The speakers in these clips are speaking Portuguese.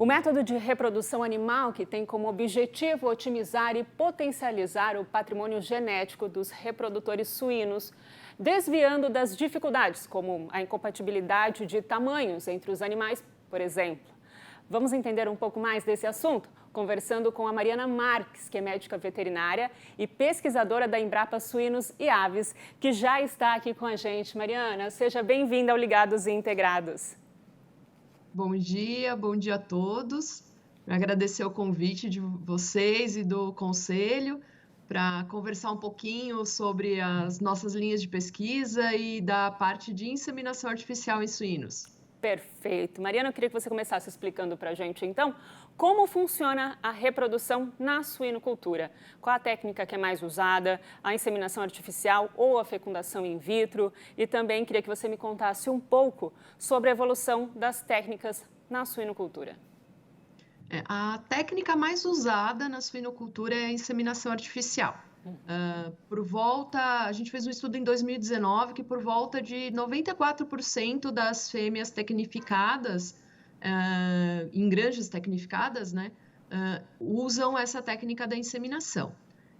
O método de reprodução animal, que tem como objetivo otimizar e potencializar o patrimônio genético dos reprodutores suínos, desviando das dificuldades, como a incompatibilidade de tamanhos entre os animais, por exemplo. Vamos entender um pouco mais desse assunto? Conversando com a Mariana Marques, que é médica veterinária e pesquisadora da Embrapa Suínos e Aves, que já está aqui com a gente. Mariana, seja bem-vinda ao Ligados e Integrados. Bom dia a todos. Agradecer o convite de vocês e do Conselho para conversar um pouquinho sobre as nossas linhas de pesquisa e da parte de inseminação artificial em suínos. Perfeito. Mariana, eu queria que você começasse explicando para a gente, então, como funciona a reprodução na suinocultura. Qual a técnica que é mais usada, a inseminação artificial ou a fecundação in vitro? E também queria que você me contasse um pouco sobre a evolução das técnicas na suinocultura. A técnica mais usada na suinocultura é a inseminação artificial. A gente fez um estudo em 2019 que por volta de 94% das fêmeas tecnificadas, em granjas tecnificadas, né, usam essa técnica da inseminação.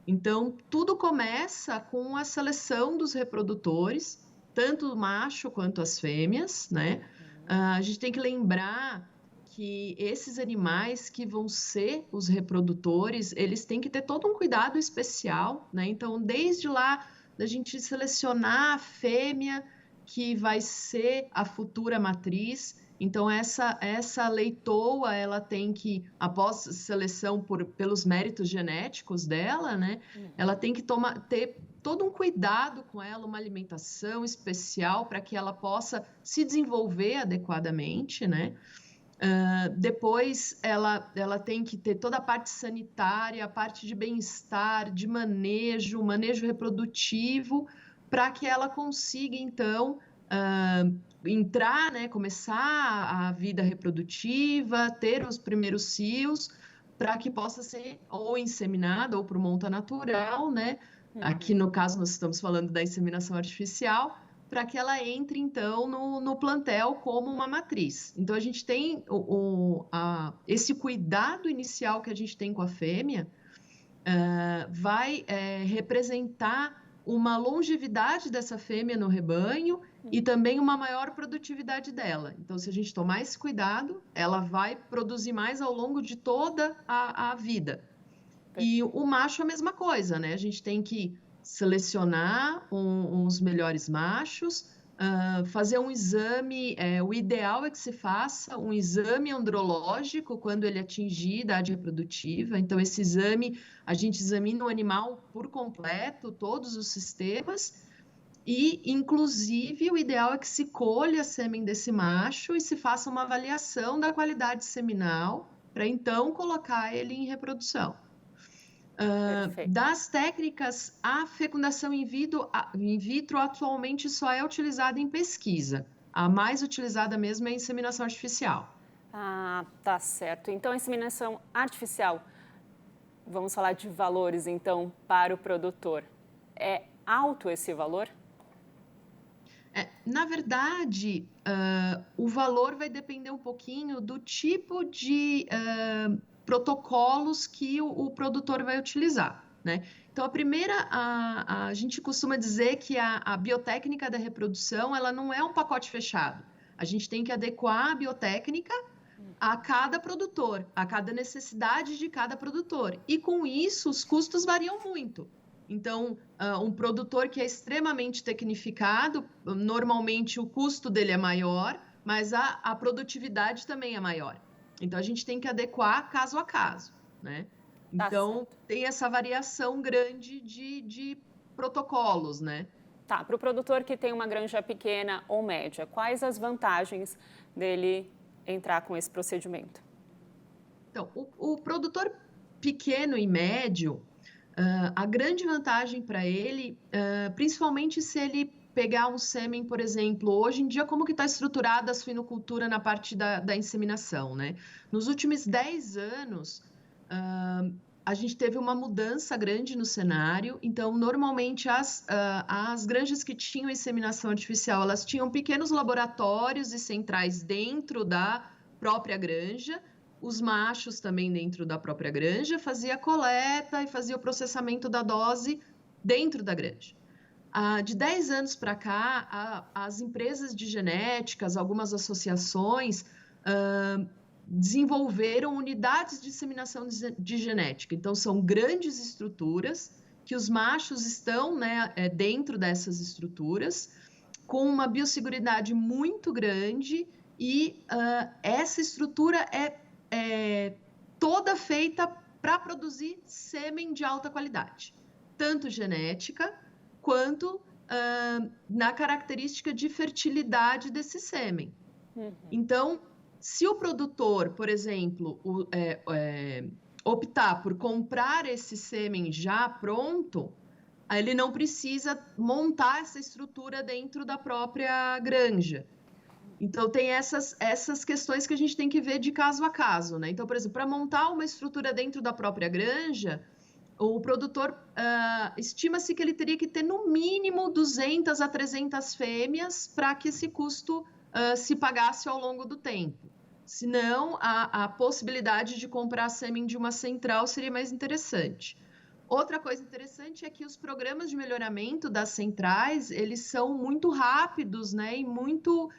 Então, tudo começa com a seleção dos reprodutores, tanto o macho quanto as fêmeas, né? A gente tem que lembrar que esses animais que vão ser os reprodutores, eles têm que ter todo um cuidado especial, né? Então, desde lá, da gente selecionar a fêmea que vai ser a futura matriz. Então, essa leitoa, ela tem que, após seleção pelos méritos genéticos dela, né? Ela tem que ter todo um cuidado com ela, uma alimentação especial para que ela possa se desenvolver adequadamente, né? Depois ela tem que ter toda a parte sanitária, a parte de bem-estar, de manejo reprodutivo, para que ela consiga, então, entrar, né, começar a vida reprodutiva, ter os primeiros cios, para que possa ser ou inseminada ou por monta natural, né? Aqui, no caso, nós estamos falando da inseminação artificial, para que ela entre, então, no plantel como uma matriz. Então, a gente tem esse cuidado inicial que a gente tem com a fêmea, vai representar uma longevidade dessa fêmea no rebanho e também uma maior produtividade dela. Então, se a gente tomar esse cuidado, ela vai produzir mais ao longo de toda a vida. E o macho é a mesma coisa, né? A gente tem que selecionar uns melhores machos, fazer um exame, o ideal é que se faça um exame andrológico quando ele atingir idade reprodutiva. Então, esse exame, a gente examina o animal por completo, todos os sistemas, e, inclusive, o ideal é que se colha sêmen desse macho e se faça uma avaliação da qualidade seminal para, então, colocar ele em reprodução. Das técnicas, a fecundação in vitro atualmente só é utilizada em pesquisa. A mais utilizada mesmo é a inseminação artificial. Ah, tá certo. Então, a inseminação artificial, vamos falar de valores, então, para o produtor. É alto esse valor? Na verdade, o valor vai depender um pouquinho do tipo de protocolos que o produtor vai utilizar, né? Então, a gente costuma dizer que a biotécnica da reprodução, ela não é um pacote fechado. A gente tem que adequar a biotécnica a cada produtor, a cada necessidade de cada produtor. E com isso, os custos variam muito. Então, um produtor que é extremamente tecnificado, normalmente o custo dele é maior, mas a produtividade também é maior. Então, a gente tem que adequar caso a caso, né? Então, tem essa variação grande de protocolos, né? Tá, para o produtor que tem uma granja pequena ou média, quais as vantagens dele entrar com esse procedimento? Então, o produtor pequeno e médio, a grande vantagem para ele, principalmente se ele pegar um sêmen, por exemplo, hoje em dia, como que está estruturada a suinocultura na parte da inseminação, né? Nos últimos 10 anos, a gente teve uma mudança grande no cenário. Então, normalmente, as granjas que tinham inseminação artificial, elas tinham pequenos laboratórios e centrais dentro da própria granja, os machos também dentro da própria granja, fazia a coleta e fazia o processamento da dose dentro da granja. De 10 anos para cá, as empresas de genéticas, algumas associações, desenvolveram unidades de disseminação de genética. Então, são grandes estruturas que os machos estão, né, dentro dessas estruturas, com uma biosseguridade muito grande e essa estrutura é toda feita para produzir sêmen de alta qualidade, tanto genética quanto na característica de fertilidade desse sêmen. Então, se o produtor, por exemplo, optar por comprar esse sêmen já pronto, ele não precisa montar essa estrutura dentro da própria granja. Então, tem essas questões que a gente tem que ver de caso a caso, né? Então, por exemplo, para montar uma estrutura dentro da própria granja, o produtor estima-se que ele teria que ter no mínimo 200 a 300 fêmeas para que esse custo se pagasse ao longo do tempo. Senão, a possibilidade de comprar sêmen de uma central seria mais interessante. Outra coisa interessante é que os programas de melhoramento das centrais, eles são muito rápidos, né, e muito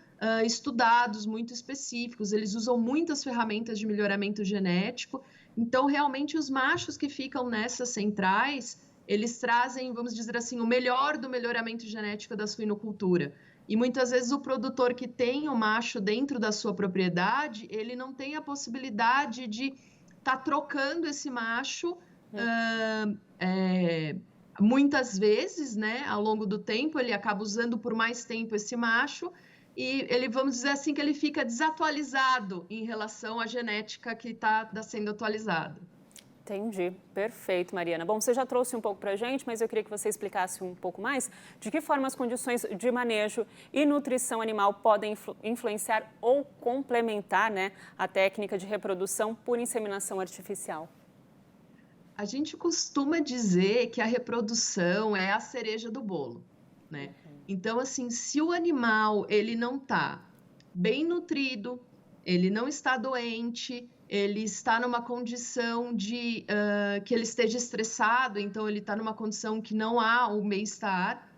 estudados, muito específicos. Eles usam muitas ferramentas de melhoramento genético. Então, realmente, os machos que ficam nessas centrais, eles trazem, vamos dizer assim, o melhor do melhoramento genético da suinocultura. E muitas vezes o produtor que tem o macho dentro da sua propriedade, ele não tem a possibilidade de estar trocando esse macho muitas vezes, né? Ao longo do tempo, ele acaba usando por mais tempo esse macho e ele, vamos dizer assim, que ele fica desatualizado em relação à genética que está sendo atualizada. Entendi. Perfeito, Mariana. Bom, você já trouxe um pouco para a gente, mas eu queria que você explicasse um pouco mais de que forma as condições de manejo e nutrição animal podem influenciar ou complementar, né, a técnica de reprodução por inseminação artificial. A gente costuma dizer que a reprodução é a cereja do bolo, né? Então, assim, se o animal ele não está bem nutrido, ele não está doente, ele está numa condição de que ele esteja estressado, então ele está numa condição que não há o bem-estar,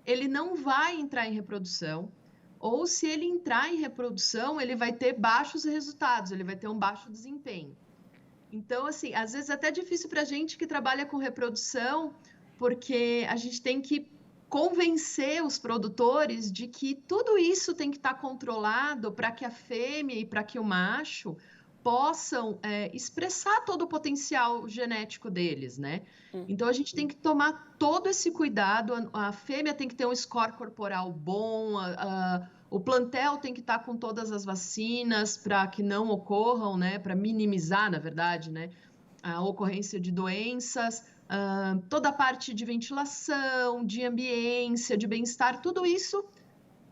ele não vai entrar em reprodução, ou se ele entrar em reprodução, ele vai ter baixos resultados, ele vai ter um baixo desempenho. Então, assim, às vezes é até difícil para a gente que trabalha com reprodução, porque a gente tem que convencer os produtores de que tudo isso tem que estar controlado para que a fêmea e para que o macho possam expressar todo o potencial genético deles, né? Então, a gente tem que tomar todo esse cuidado. A fêmea tem que ter um score corporal bom, o plantel tem que estar com todas as vacinas para que não ocorram, né? Para minimizar, na verdade, né? A ocorrência de doenças, toda a parte de ventilação, de ambiência, de bem-estar, tudo isso,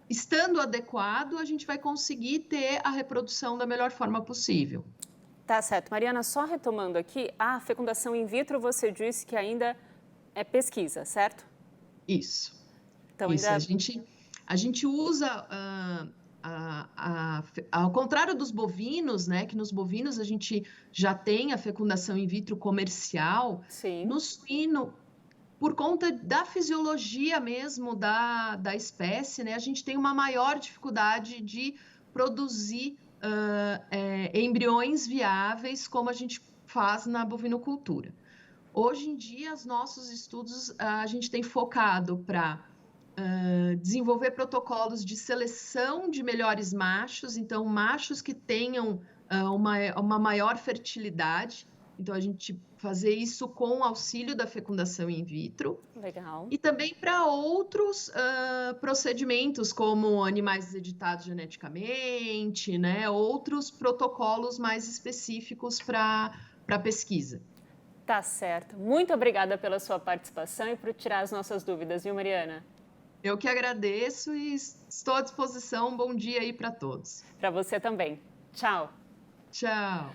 estando adequado, a gente vai conseguir ter a reprodução da melhor forma possível. Tá certo. Mariana, só retomando aqui, a fecundação in vitro você disse que ainda é pesquisa, certo? Isso. Então, isso. Ainda... A gente usa, ao contrário dos bovinos, né, que nos bovinos a gente já tem a fecundação in vitro comercial, Sim. no suíno, por conta da fisiologia mesmo da espécie, né, a gente tem uma maior dificuldade de produzir embriões viáveis como a gente faz na bovinocultura. Hoje em dia, os nossos estudos, a gente tem focado para desenvolver protocolos de seleção de melhores machos, então machos que tenham uma maior fertilidade. Então, a gente fazer isso com o auxílio da fecundação in vitro. Legal. E também para outros procedimentos, como animais editados geneticamente, né? Outros protocolos mais específicos para pesquisa. Tá certo. Muito obrigada pela sua participação e por tirar as nossas dúvidas, viu, Mariana? Eu que agradeço e estou à disposição. Bom dia aí para todos. Para você também. Tchau. Tchau.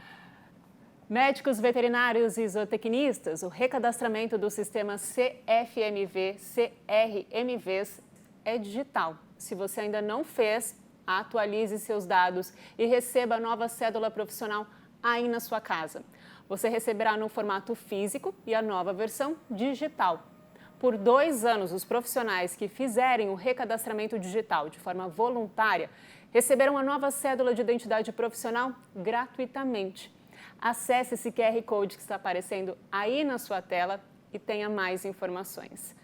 Médicos veterinários e zootecnistas, o recadastramento do sistema CFMV-CRMVs é digital. Se você ainda não fez, atualize seus dados e receba a nova cédula profissional aí na sua casa. Você receberá no formato físico e a nova versão digital. Por 2 anos, os profissionais que fizerem o recadastramento digital de forma voluntária receberão a nova cédula de identidade profissional gratuitamente. Acesse esse QR Code que está aparecendo aí na sua tela e tenha mais informações.